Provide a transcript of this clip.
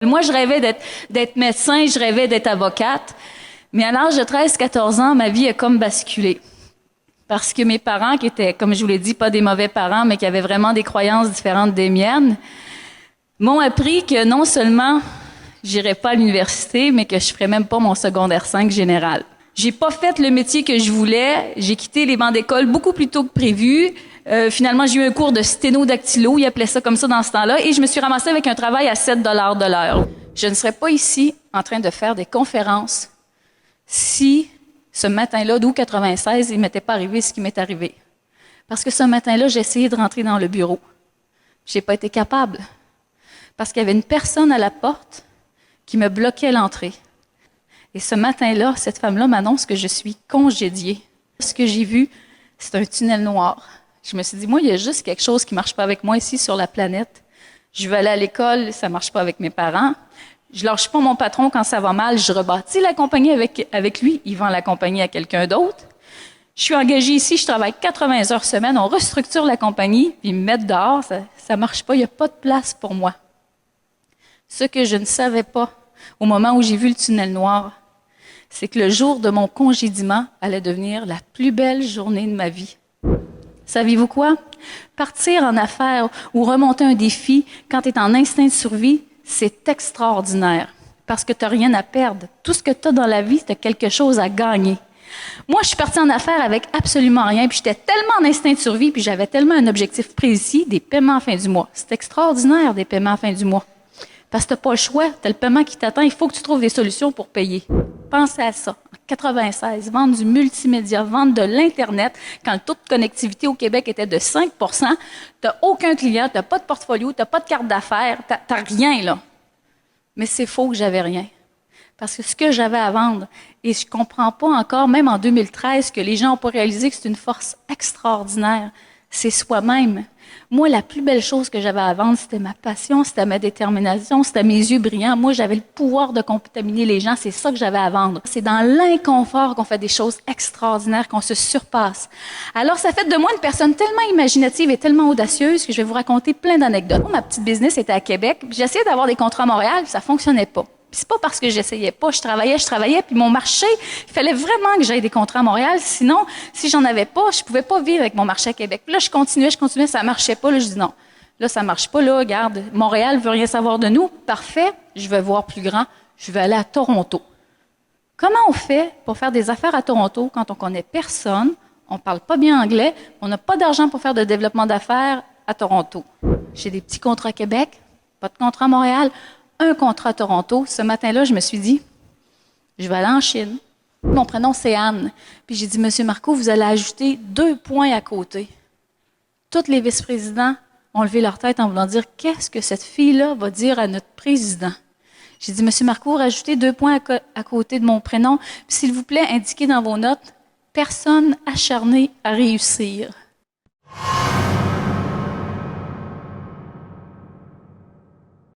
Moi, je rêvais d'être médecin, je rêvais d'être avocate. Mais à l'âge de 13-14 ans, ma vie a comme basculé. Parce que mes parents, qui étaient, comme je vous l'ai dit, pas des mauvais parents, mais qui avaient vraiment des croyances différentes des miennes, m'ont appris que non seulement j'irais pas à l'université, mais que je ferais même pas mon secondaire 5 général. J'ai pas fait le métier que je voulais. J'ai quitté les bancs d'école beaucoup plus tôt que prévu. Finalement, j'ai eu un cours de sténodactylo, ils appelaient ça comme ça dans ce temps-là, et je me suis ramassée avec un travail à 7 $ de l'heure. Je ne serais pas ici en train de faire des conférences si ce matin-là, d'août 96, il ne m'était pas arrivé ce qui m'est arrivé. Parce que ce matin-là, j'ai essayé de rentrer dans le bureau. Je n'ai pas été capable. Parce qu'il y avait une personne à la porte qui me bloquait l'entrée. Et ce matin-là, cette femme-là m'annonce que je suis congédiée. Ce que j'ai vu, c'est un tunnel noir. Je me suis dit, moi, il y a juste quelque chose qui ne marche pas avec moi ici sur la planète. Je veux aller à l'école, ça ne marche pas avec mes parents. Je lâche pas mon patron quand ça va mal, je rebâtis la compagnie avec lui, il vend la compagnie à quelqu'un d'autre. Je suis engagée ici, je travaille 80 heures semaine, on restructure la compagnie, puis ils me mettent dehors, ça marche pas, il n'y a pas de place pour moi. Ce que je ne savais pas au moment où j'ai vu le tunnel noir, c'est que le jour de mon congédiement allait devenir la plus belle journée de ma vie. Savez-vous quoi? Partir en affaires ou remonter un défi quand tu es en instinct de survie, c'est extraordinaire parce que tu n'as rien à perdre. Tout ce que tu as dans la vie, tu as quelque chose à gagner. Moi, je suis partie en affaires avec absolument rien, puis j'étais tellement en instinct de survie, puis j'avais tellement un objectif précis, des paiements à fin du mois. C'est extraordinaire, des paiements à fin du mois. Parce que tu n'as pas le choix, tu as le paiement qui t'attend, il faut que tu trouves des solutions pour payer. Pensez à ça. En 96, vendre du multimédia, vendre de l'Internet, quand le taux de connectivité au Québec était de 5 % tu n'as aucun client, tu n'as pas de portfolio, tu n'as pas de carte d'affaires, tu n'as rien, là. Mais c'est faux que j'avais rien. Parce que ce que j'avais à vendre, et je ne comprends pas encore, même en 2013, que les gens n'ont pas réalisé que c'est une force extraordinaire, c'est soi-même. Moi, la plus belle chose que j'avais à vendre, c'était ma passion, c'était ma détermination, c'était mes yeux brillants. Moi, j'avais le pouvoir de contaminer les gens, c'est ça que j'avais à vendre. C'est dans l'inconfort qu'on fait des choses extraordinaires, qu'on se surpasse. Alors, ça fait de moi une personne tellement imaginative et tellement audacieuse que je vais vous raconter plein d'anecdotes. Ma petite business était à Québec, j'essayais d'avoir des contrats à Montréal, puis ça fonctionnait pas. Puis c'est pas parce que j'essayais pas, je travaillais, puis mon marché, il fallait vraiment que j'aille des contrats à Montréal, sinon, si j'en avais pas, je pouvais pas vivre avec mon marché à Québec. Puis là, je continuais, ça marchait pas, là, je dis non. Là, ça marche pas, là, regarde, Montréal veut rien savoir de nous, parfait, je vais voir plus grand, je vais aller à Toronto. Comment on fait pour faire des affaires à Toronto quand on connaît personne, on parle pas bien anglais, on n'a pas d'argent pour faire de développement d'affaires à Toronto? J'ai des petits contrats à Québec, pas de contrat à Montréal, un contrat à Toronto. Ce matin-là, je me suis dit, je vais aller en Chine. Mon prénom, c'est Anne. Puis j'ai dit, Monsieur Marcoux, vous allez ajouter 2 points à côté. Tous les vice-présidents ont levé leur tête en voulant dire, qu'est-ce que cette fille-là va dire à notre président? J'ai dit, Monsieur Marcoux, rajoutez 2 points à côté de mon prénom. Puis s'il vous plaît, indiquez dans vos notes, personne acharnée à réussir.